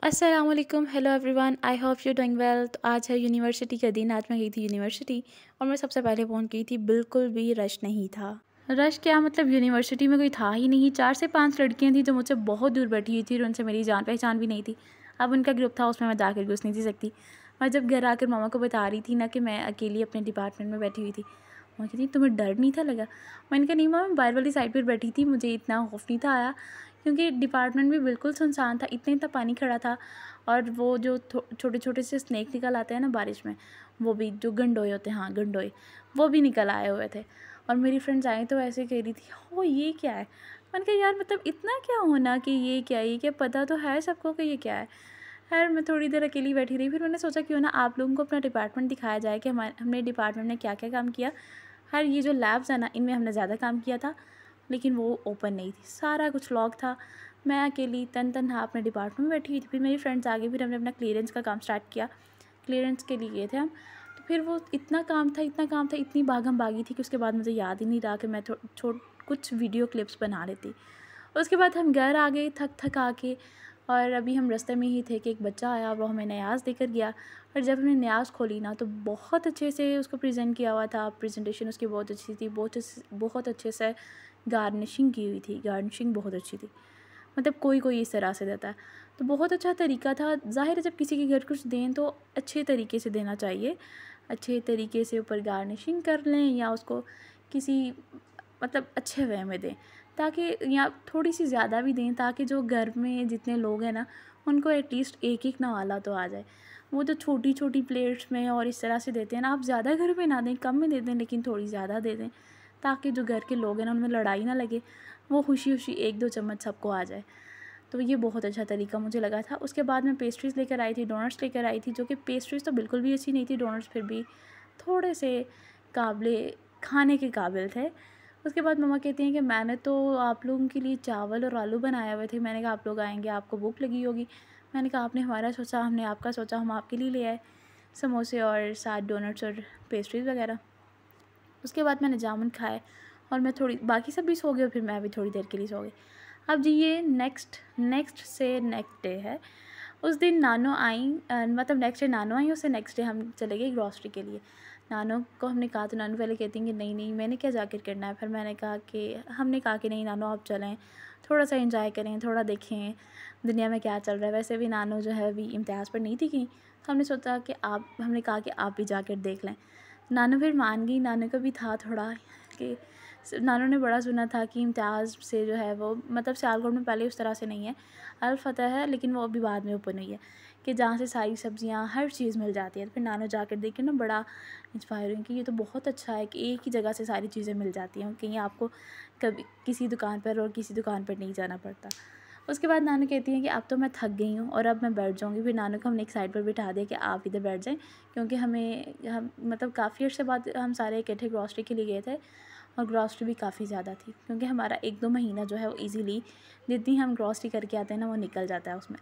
अस्सलामुअलैकुम, hello everyone, I hope you doing well. तो आज है यूनिवर्सिटी का दिन। आज मैं गई थी यूनिवर्सिटी और मैं सबसे पहले पहुंच गई थी। बिल्कुल भी रश नहीं था। रश क्या मतलब, यूनिवर्सिटी में कोई था ही नहीं। 4 से 5 लड़कियां थी जो मुझसे बहुत दूर बैठी हुई थी और उनसे मेरी जान पहचान भी नहीं थी। अब उनका ग्रुप था, उसमें मैं जाकर घुस नहीं थी सकती। मैं जब घर आकर मामा को बता रही थी ना कि मैं अकेली अपने डिपार्टमेंट में बैठी हुई थी, वो कहती तुम्हें डर नहीं था लगा? मैंने कहा नहीं मामा, मैं बाहर वाली साइड पर बैठी थी, मुझे इतना खौफ नहीं था आया, क्योंकि डिपार्टमेंट भी बिल्कुल सुनसान था, इतना पानी खड़ा था। और वो जो छोटे छोटे से स्नैक निकल आते हैं ना बारिश में, वो भी जो गंडोए होते हैं, हाँ गंडोए, वो भी निकल आए हुए थे। और मेरी फ्रेंड्स आई तो ऐसे कह रही थी हो ये क्या है। मैंने कहा यार मतलब इतना क्या होना कि ये क्या है, ये क्या, पता तो है सबको कि ये क्या है। खैर मैं थोड़ी देर अकेली बैठी रही, फिर मैंने सोचा क्यों ना आप लोगों को अपना डिपार्टमेंट दिखाया जाए कि हमने डिपार्टमेंट में क्या क्या काम किया। खैर ये जो लैब्स है ना, इनमें हमने ज़्यादा काम किया था, लेकिन वो ओपन नहीं थी, सारा कुछ लॉक था। मैं अकेली तनहा अपने डिपार्टमेंट में बैठी हुई थी। फिर मेरी फ्रेंड्स आ गई, फिर हमने अपना क्लियरेंस का काम स्टार्ट किया। क्लियरेंस के लिए गए थे हम। तो फिर वो इतना काम था, इतना काम था, इतनी भागम भागी थी कि उसके बाद मुझे याद ही नहीं रहा कि मैं कुछ वीडियो क्लिप्स बना लेती। उसके बाद हम घर आ गए थक थक आके, और अभी हम रास्ते में ही थे कि एक बच्चा आया, वो हमें न्याज़ देकर गया। और जब हमने न्याज़ खोली ना, तो बहुत अच्छे से उसको प्रेजेंट किया हुआ था। प्रेजेंटेशन उसकी बहुत अच्छी थी, बहुत अच्छे से गार्निशिंग की हुई थी। गार्निशिंग बहुत अच्छी थी, मतलब कोई कोई इस तरह से देता है, तो बहुत अच्छा तरीका था। ज़ाहिर है जब किसी के घर कुछ दें तो अच्छे तरीके से देना चाहिए, अच्छे तरीके से ऊपर गार्निशिंग कर लें, या उसको किसी मतलब अच्छे वे में दें, ताकि या थोड़ी सी ज़्यादा भी दें, ताकि जो घर में जितने लोग हैं ना, उनको एटलीस्ट एक एक नवाला तो आ जाए। वो तो छोटी छोटी प्लेट्स में और इस तरह से देते हैं ना, आप ज़्यादा घर में ना दें, कम में दे दें, लेकिन थोड़ी ज़्यादा दे दें, ताकि जो घर के लोग हैं ना, उनमें लड़ाई ना लगे, वो खुशी खुशी एक दो चम्मच सबको आ जाए। तो ये बहुत अच्छा तरीका मुझे लगा था। उसके बाद मैं पेस्ट्रीज़ लेकर आई थी, डोनट्स लेकर आई थी, जो कि पेस्ट्रीज़ तो बिल्कुल भी अच्छी नहीं थी, डोनट्स फिर भी थोड़े से काबिले खाने के काबिल थे। उसके बाद मम्मा कहती हैं कि मैंने तो आप लोगों के लिए चावल और आलू बनाए हुए थे। मैंने कहा आप लोग आएंगे, आपको भूख लगी होगी। मैंने कहा आपने हमारा सोचा, हमने आपका सोचा, हम आपके लिए ले आए समोसे और साथ डोनट्स और पेस्ट्रीज़ वगैरह। उसके बाद मैंने जामुन खाए और मैं थोड़ी, बाकी सब भी सो गए, फिर मैं भी थोड़ी देर के लिए सो गई। अब जी ये नेक्स्ट डे है। उस दिन नानो आई, मतलब नेक्स्ट डे नानो आई, उससे नेक्स्ट डे हम चले गए ग्रॉसरी के लिए। नानो को हमने कहा, तो नानो पहले कहती हैं कि नहीं नहीं मैंने क्या जाकर करना है। फिर हमने कहा कि नहीं नानो आप चलें, थोड़ा सा एंजॉय करें, थोड़ा देखें दुनिया में क्या चल रहा है। वैसे भी नानो जो है अभी इम्तिहाज़ पर नहीं थी कहीं, तो हमने कहा कि आप भी जाकर देख लें। नानो फिर मान गई। नानो का भी था थोड़ा कि नानो ने बड़ा सुना था कि इम्तियाज़ से जो है वो, मतलब सियालकोट में पहले उस तरह से नहीं है, अल फतह है, लेकिन वो अभी बाद में ओपन हुई है, कि जहाँ से सारी सब्ज़ियाँ हर चीज़ मिल जाती है। तो फिर नानो जाकर देख के ना बड़ा इंस्पायर हुई कि ये तो बहुत अच्छा है कि एक ही जगह से सारी चीज़ें मिल जाती हैं, कहीं आपको कभी किसी दुकान पर और किसी दुकान पर नहीं जाना पड़ता। उसके बाद नानू कहती हैं कि अब तो मैं थक गई हूँ और अब मैं बैठ जाऊँगी। फिर नानू को हमने एक साइड पर बिठा दिया कि आप इधर बैठ जाएँ, क्योंकि हम मतलब काफ़ी अर्से बाद हम सारे इकट्ठे ग्रॉसरी के लिए गए थे, और ग्रॉसरी भी काफ़ी ज़्यादा थी, क्योंकि हमारा 1-2 महीना जो है वो ईज़िली जितनी हम ग्रॉसरी करके आते हैं ना, वो निकल जाता है उसमें।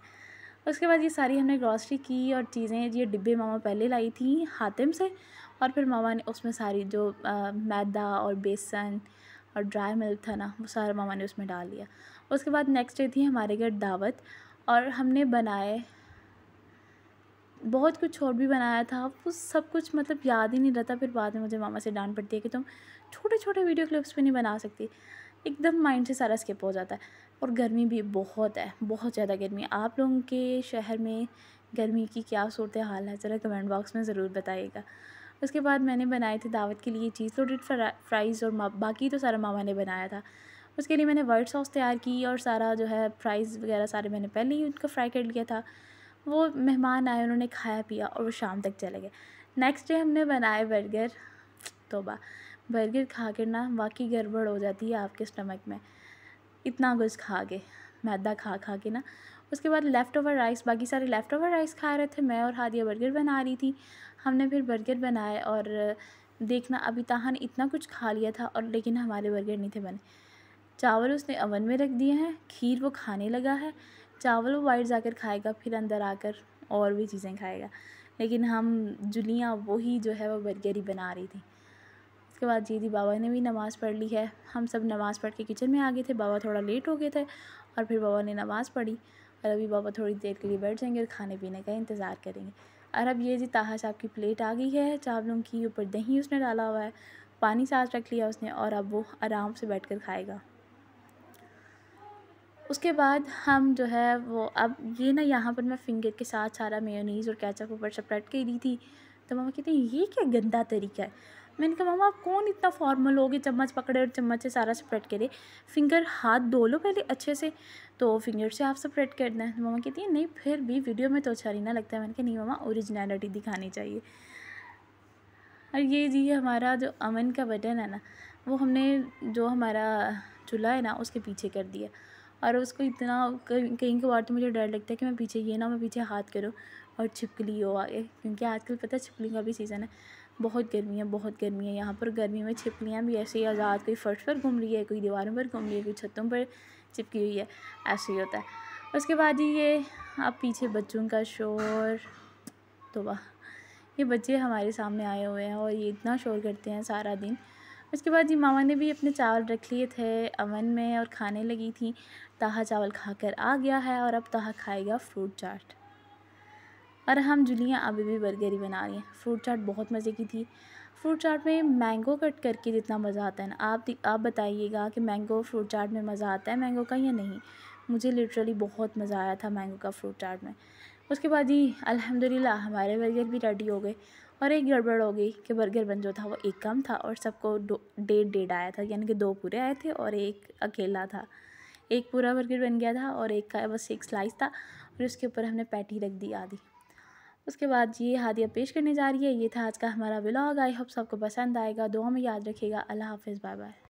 उसके बाद ये सारी हमने ग्रॉसरी की, और चीज़ें, ये डिब्बे मामा पहले लाई थी हातिम से, और फिर मामा ने उसमें सारी जो मैदा और बेसन और ड्राई मिल्क था ना, वो सारा मामा ने उसमें डाल दिया। उसके बाद नेक्स्ट डे थी हमारे घर दावत, और हमने बनाए बहुत कुछ और भी बनाया था। वो सब कुछ मतलब याद ही नहीं रहता। फिर बाद में मुझे मामा से डांट पड़ती है कि तुम छोटे छोटे वीडियो क्लिप्स भी नहीं बना सकती, एकदम माइंड से सारा स्किप हो जाता है। और गर्मी भी बहुत है, बहुत ज़्यादा गर्मी है। आप लोगों के शहर में गर्मी की क्या सूरत हाल है, ज़रा कमेंट बॉक्स में ज़रूर बताइएगा। उसके बाद मैंने बनाए थे दावत के लिए चीज़ लोडेड फ्राइज़, और बाकी तो सारा मामा ने बनाया था। उसके लिए मैंने वाइट सॉस तैयार की, और सारा जो है फ्राइज़ वगैरह सारे मैंने पहले ही उनको फ्राई कर लिया था। वो मेहमान आए, उन्होंने खाया पिया और वो शाम तक चले गए। नेक्स्ट डे हमने बनाए बर्गर। तौबा, बर्गर खा कर ना वाकई गड़बड़ हो जाती है आपके स्टमक में, इतना कुछ खा के, मैदा खा खा के ना। उसके बाद लेफ़्ट ओवर राइस, बाकी सारे लेफ़्ट ओवर राइस खा रहे थे, मैं और हादिया बर्गर बना रही थी। हमने फिर बर्गर बनाए, और देखना अभी ताहा ने इतना कुछ खा लिया था, और लेकिन हमारे बर्गर नहीं थे बने। चावल उसने ओवन में रख दिए हैं, खीर वो खाने लगा है, चावल वो बाहर जाकर खाएगा, फिर अंदर आकर और भी चीज़ें खाएगा, लेकिन हम जुलियाँ वही जो है वो बर्गर ही बना रही थी। उसके बाद जी बाबा ने भी नमाज़ पढ़ ली है। हम सब नमाज़ पढ़ के किचन में आ गए थे, बाबा थोड़ा लेट हो गए थे, और फिर बाबा ने नमाज़ पढ़ी। और अभी पापा थोड़ी देर के लिए बैठ जाएंगे और खाने पीने का इंतज़ार करेंगे। और अब ये जी ताहा साहब की प्लेट आ गई है चावलों की, ऊपर दही उसने डाला हुआ है, पानी साथ रख लिया उसने, और अब वो आराम से बैठकर खाएगा। उसके बाद हम जो है वो अब ये ना यहाँ पर मैं फिंगर के साथ सारा मेयोनीज़ और केचप ऊपर स्प्रेड कर रही थी। तो मम्मा कहती हैं ये क्या गंदा तरीका है। मैंने कहा मम्मा आप कौन इतना फॉर्मल हो गए, चम्मच पकड़े और चम्मच से सारा स्प्रेड करे, फिंगर हाथ धो लो पहले अच्छे से, तो फिंगर से आप स्प्रेड करना है। मम्मा कहती है नहीं फिर भी वीडियो में तो अच्छा नहीं ना लगता है। मैंने कहा नहीं मम्मा ओरिजिनलिटी दिखानी चाहिए। और ये जी हमारा जो अवन का बटन है ना, वो हमने जो हमारा चूल्हा है ना उसके पीछे कर दिया। और उसको इतना कहीं कई बार तो मुझे डर लगता है कि मैं पीछे ये ना मैं पीछे हाथ करूँ और छिपकली हो आगे, क्योंकि आजकल पता है छिपकली का भी सीज़न है। बहुत गर्मी है यहाँ पर। गर्मी में छिपकलियाँ भी ऐसे ही आज़ाद, कोई फर्श पर घूम रही है, कोई दीवारों पर घूम रही है, कोई छतों पर चिपकी हुई है, ऐसे ही होता है। उसके बाद ही ये अब पीछे बच्चों का शोर, तो वाह ये बच्चे हमारे सामने आए हुए हैं और ये इतना शोर करते हैं सारा दिन। उसके बाद जी मामा ने भी अपने चावल रख लिए थे अवन में और खाने लगी थी। ताहा चावल खाकर आ गया है और अब ताहा खाएगा फ्रूट चाट। और हम जुलियाँ अभी भी बर्गर ही बना रही हैं। फ्रूट चाट बहुत मज़े की थी। फ्रूट चाट में मैंगो कट करके जितना मज़ा आता है ना, आप बताइएगा कि मैंगो फ्रूट चाट में मज़ा आता है मैंगो का या नहीं। मुझे लिटरली बहुत मज़ा आया था मैंगो का फ्रूट चाट में। उसके बाद ही अल्हम्दुलिल्लाह हमारे बर्गर भी रेडी हो गए। और एक गड़बड़ हो गई कि बर्गर बन जो था वो एक कम था और सबको डेढ़ आया था, यानी कि 2 पूरे आए थे और एक अकेला था। एक पूरा बर्गर बन गया था और एक का बस एक स्लाइस था और उसके ऊपर हमने पैटी रख दी आधी। उसके बाद ये हादिया पेश करने जा रही है। ये था आज का हमारा व्लॉग। आई होप सबको पसंद आएगा। दुआ में याद रखिएगा। अल्लाह हाफ़िज़, बाय बाय।